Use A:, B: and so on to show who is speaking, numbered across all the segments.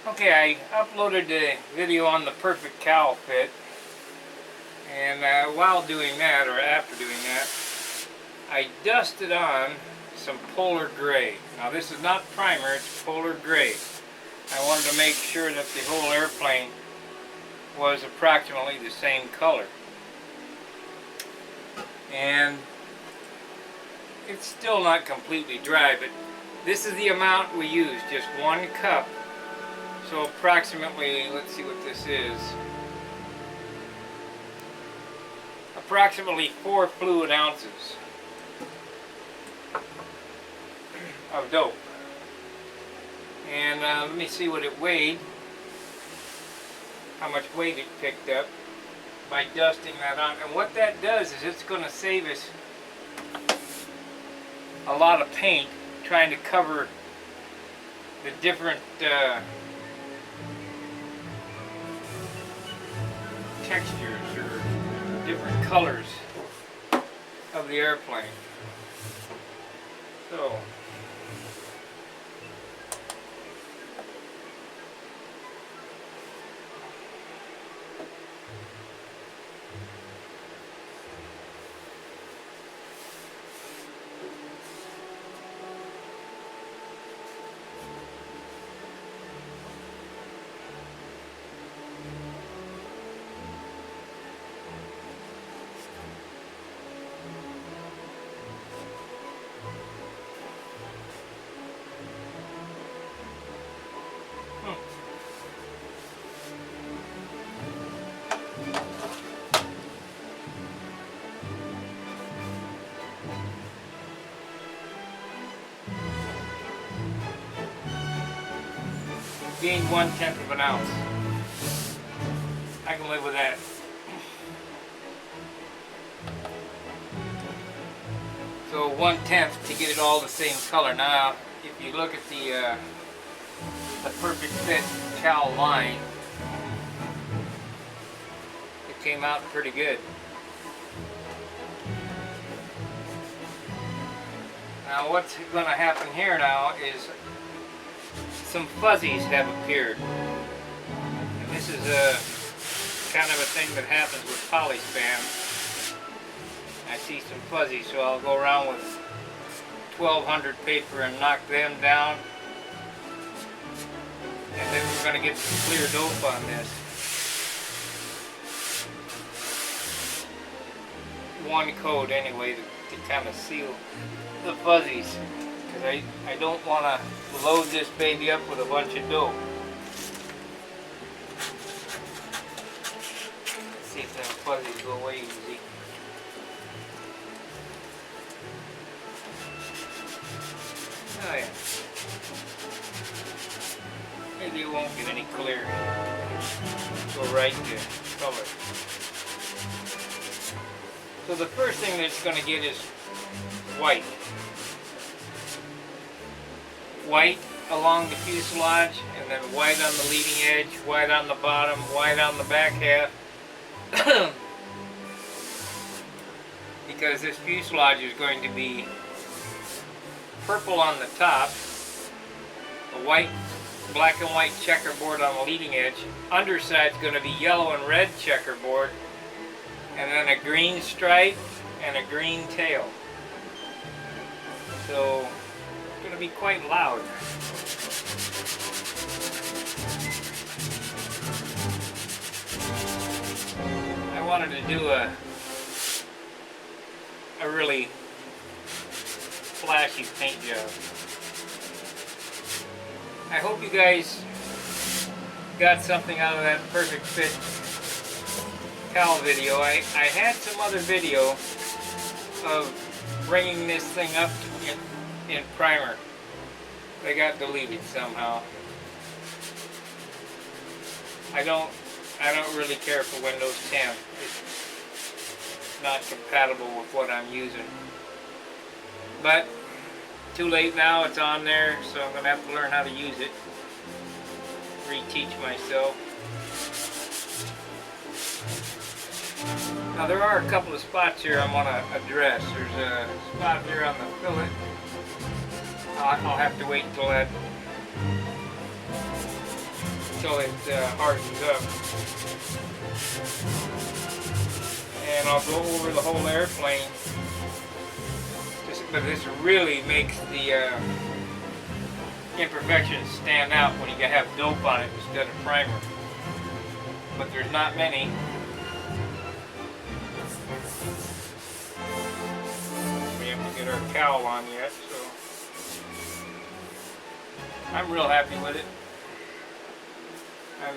A: Okay, I uploaded a video on the perfect cowl fit, and while doing that, or after doing that, I dusted on some polar gray. Now this is not primer, it's polar gray. I wanted to make sure that the whole airplane was approximately the same color. And it's still not completely dry, but this is the amount we use, just 1 cup. So approximately, let's see what this is, approximately 4 fluid ounces of dope. And let me see what it weighed, how much weight it picked up by dusting that on. And what that does is it's going to save us a lot of paint trying to cover the different textures or different colors of the airplane. So gained 1/10 of an ounce. I can live with that. So 1/10 to get it all the same color. Now, if you look at the perfect fit cowl line, it came out pretty good. Now, what's going to happen here now is some fuzzies have appeared. And this is a kind of a thing that happens with polyspan. I see some fuzzies, so I'll go around with 1200 paper and knock them down. And then we're going to get some clear dope on this. One coat anyway to kind of seal the fuzzies. Because I don't want to load this baby up with a bunch of dope. Let's see if them fuzzies go away easy. Oh yeah. Maybe it won't get any clearer. Go right to color. So the first thing that it's going to get is white. White along the fuselage, and then white on the leading edge, white on the bottom, white on the back half. Because this fuselage is going to be purple on the top, a white, black and white checkerboard on the leading edge. Underside's going to be yellow and red checkerboard, and then a green stripe and a green tail. So it's going to be quite loud. I wanted to do a really flashy paint job. I hope you guys got something out of that perfect fit cowl video. I had some other video of bringing this thing up in primer. They got deleted somehow. I don't really care for Windows 10. It's not compatible with what I'm using. But too late now, it's on there, so I'm going to have to learn how to use it. Reteach myself. Now there are a couple of spots here I want to address. There's a spot here on the fillet. I'll have to wait until that so it hardens up. And I'll go over the whole airplane. But this really makes the imperfections stand out when you have dope on it instead of primer. But there's not many. We haven't get our cowl on yet, so I'm real happy with it. I'm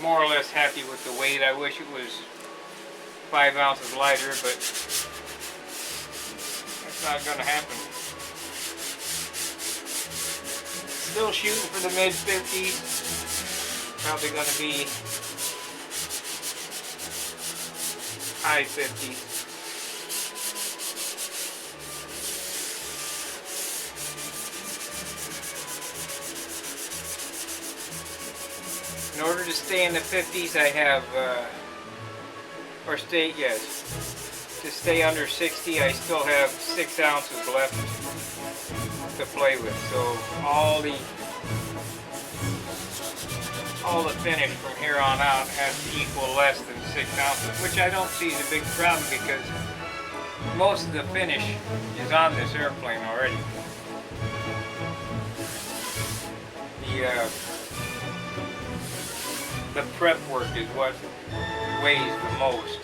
A: more or less happy with the weight. I wish it was 5 ounces lighter, but that's not going to happen. Still shooting for the mid-50s. Probably going to be high 50s. In order to stay in the 50s, I have, to stay under 60, I still have 6 ounces left to play with. So all the finish from here on out has to equal less than 6 ounces, which I don't see as a big problem because most of the finish is on this airplane already. The prep work is what weighs the most.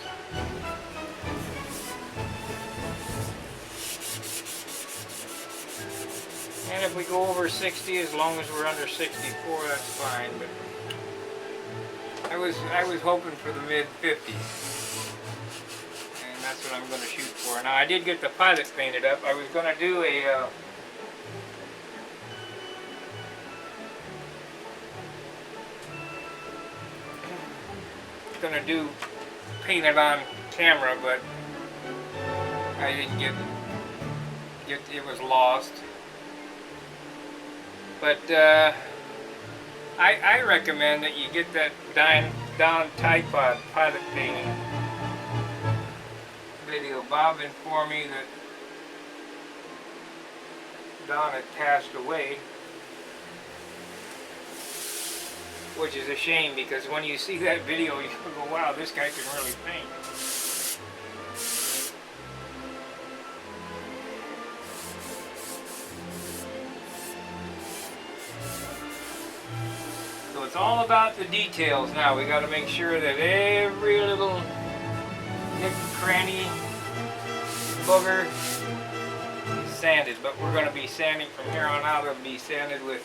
A: And if we go over 60, as long as we're under 64, that's fine. But I was hoping for the mid-50s, and that's what I'm going to shoot for. Now I did get the pilot painted up. I was going to do paint it on camera, but I didn't get it was lost. But I recommend that you get that down tripod pilot painting video. Bob informed me that Don had passed away, which is a shame because when you see that video you go, wow, this guy can really paint. So it's all about the details now. We got to make sure that every little nick, cranny, booger is sanded. But we're going to be sanding from here on out. It'll be sanded with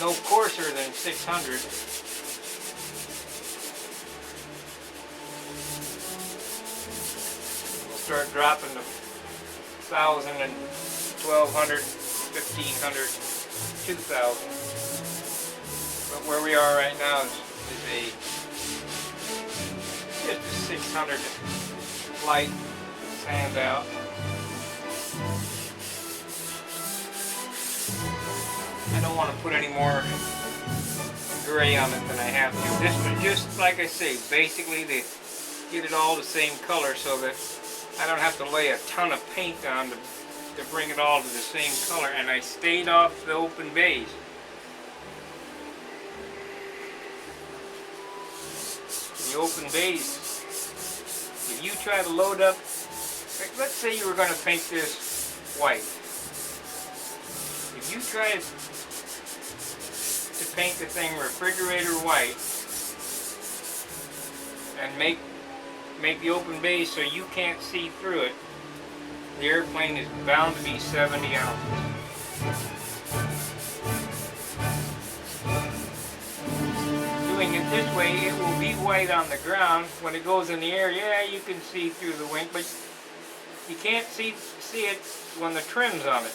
A: no coarser than 600. We'll start dropping to 1,000 and 1,200, 1,500, 2,000. But where we are right now is just a 600 light sand out. I don't want to put any more gray on it than I have to. This was just, like I say, basically to get it all the same color so that I don't have to lay a ton of paint on to bring it all to the same color. And I stayed off the open bays. The open bays, if you try to load up, let's say you were going to paint this white. If you try to paint the thing refrigerator white and make the open base so you can't see through it, the airplane is bound to be 70 ounces. Doing it this way, it will be white on the ground. When it goes in the air, yeah, you can see through the wing, but you can't see it when the trim's on it.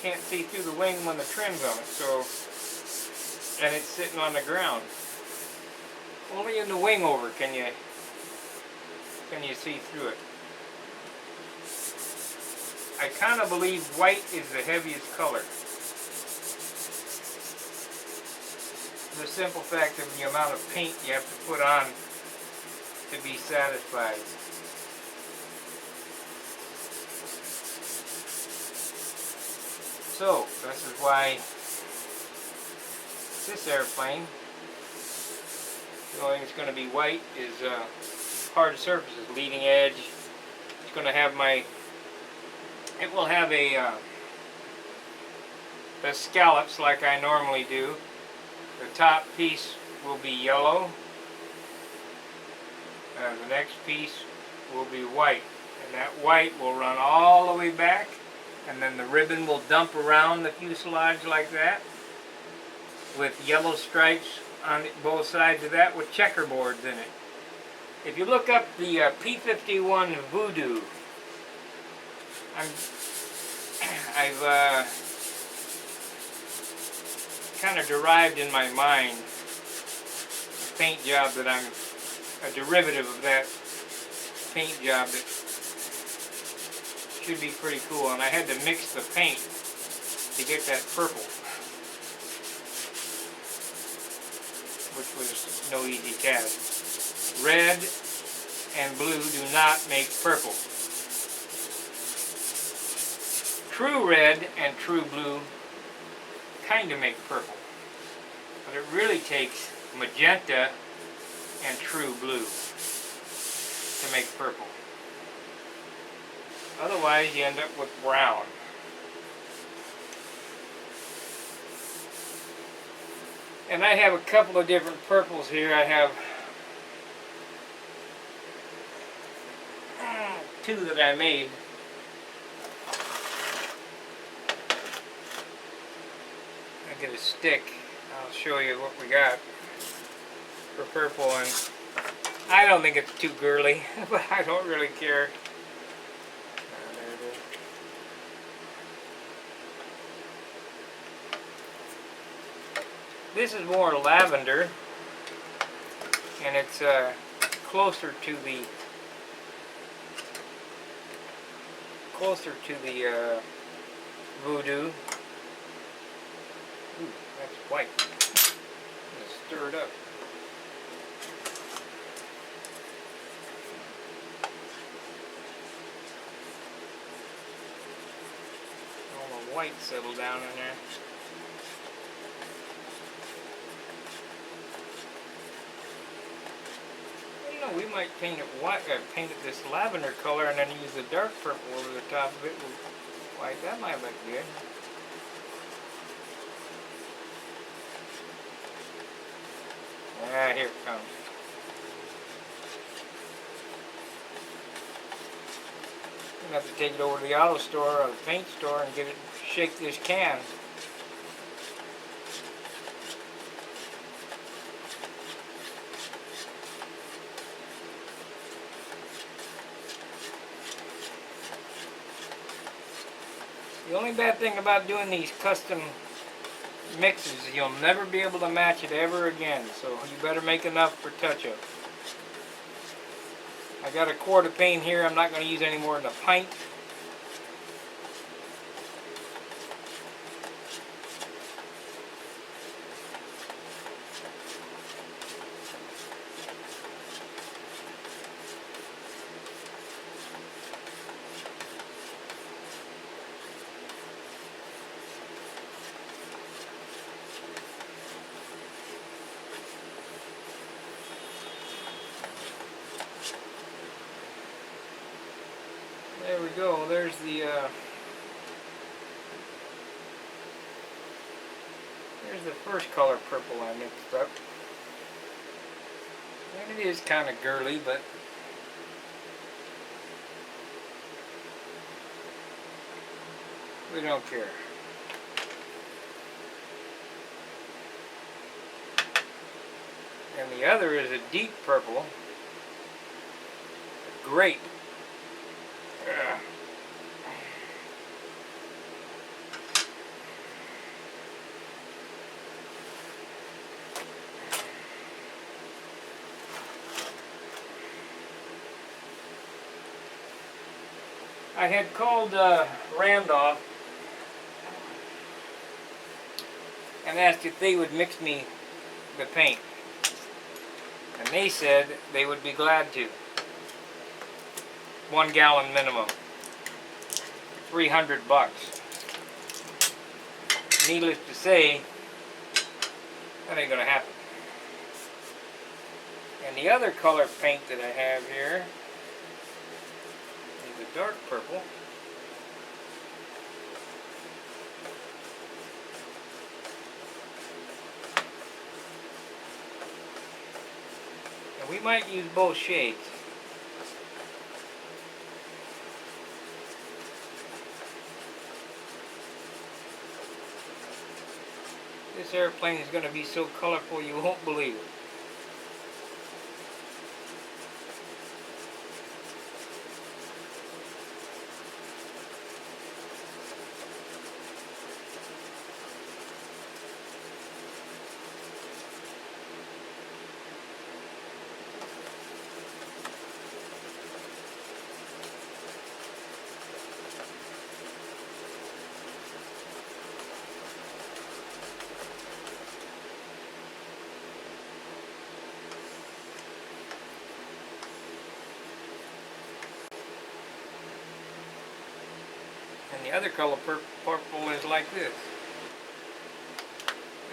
A: Can't see through the wing when the trim's on it, so, and it's sitting on the ground. Only in the wing over can you see through it. I kind of believe white is the heaviest color. The simple fact of the amount of paint you have to put on to be satisfied. So, this is why this airplane, the only thing that's going to be white is hard surfaces, leading edge. It's going to have it will have the scallops like I normally do. The top piece will be yellow. The next piece will be white. And that white will run all the way back, and then the ribbon will dump around the fuselage like that, with yellow stripes on both sides of that with checkerboards in it. If you look up the P-51 Voodoo, I've kind of derived in my mind a paint job that a derivative of that paint job that should be pretty cool, and I had to mix the paint to get that purple, which was no easy task. Red and blue do not make purple. True red and true blue kind of make purple, but it really takes magenta and true blue to make purple. Otherwise, you end up with brown. And I have a couple of different purples here. I have two that I made. I'll get a stick. I'll show you what we got for purple, and I don't think it's too girly, but I don't really care. There it is. This is more lavender, and it's closer to the Voodoo. Ooh, that's white. I'm gonna stir it up. All the white settled down in there. You know, we might paint it white, paint it this lavender color, and then use the dark purple over the top of it with white. That might look good. Ah, here it comes. I'm gonna have to take it over to the auto store or the paint store and get it, shake this can. The only bad thing about doing these custom mixes is you'll never be able to match it ever again, so you better make enough for touch-up. I got a quart of paint here. I'm not going to use any more than a pint. There we go. There's the first color purple I mixed up. And it is kind of girly, but we don't care. And the other is a deep purple, a grape. I had called Randolph and asked if they would mix me the paint, and they said they would be glad to. 1 gallon minimum, $300. needless to say, that ain't gonna happen. And the other color paint that I have here is a dark purple. And we might use both shades. This airplane is going to be so colorful you won't believe it. And the other color purple is like this.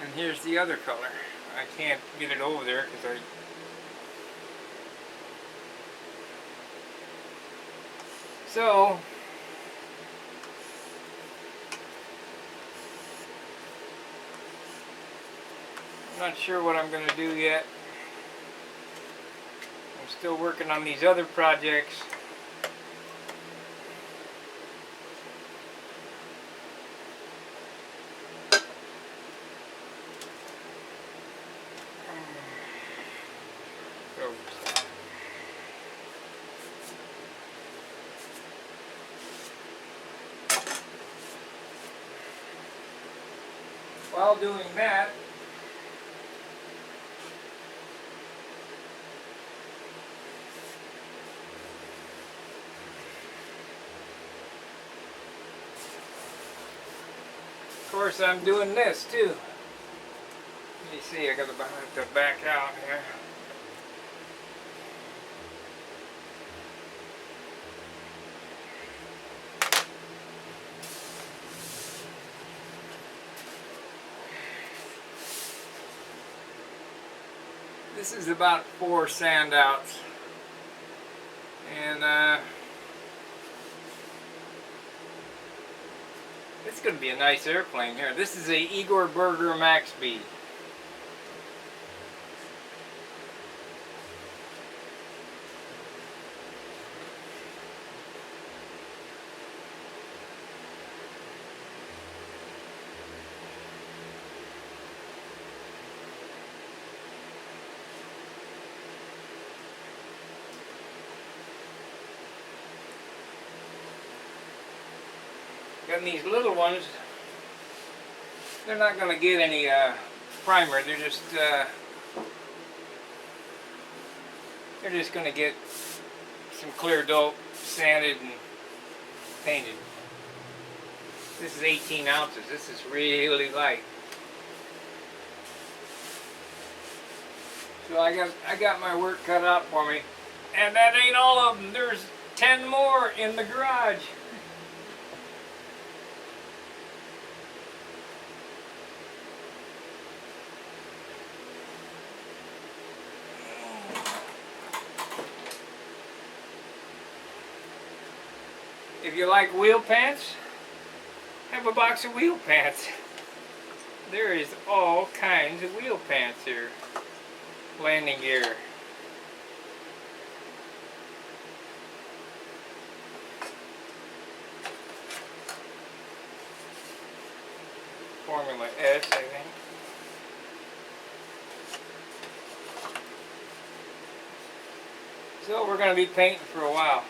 A: And here's the other color. I can't get it over there because So, I'm not sure what I'm going to do yet. I'm still working on these other projects. While doing that, of course I'm doing this too. Let me see, I got to back out here. This is about 4 sand outs, and it's going to be a nice airplane here. This is a Igor Berger Max B. And these little ones, they're not going to get any primer. They're just going to get some clear dope sanded and painted. This is 18 ounces. This is really light. So I got my work cut out for me, and that ain't all of them. There's 10 more in the garage. If you like wheel pants, have a box of wheel pants. There is all kinds of wheel pants here. Landing gear. Formula S, I think. So we're going to be painting for a while.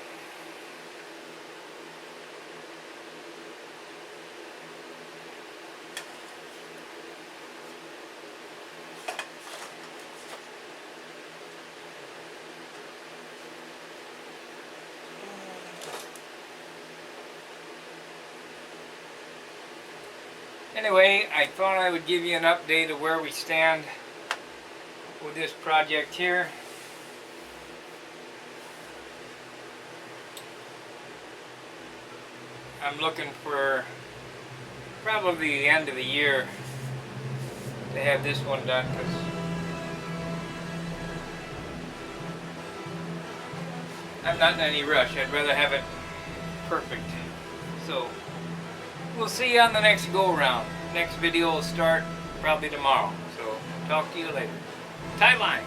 A: Anyway, I thought I would give you an update of where we stand with this project here. I'm looking for probably the end of the year to have this one done, because I'm not in any rush. I'd rather have it perfect. So we'll see you on the next go around. Next video will start probably tomorrow. So talk to you later. Tight lines.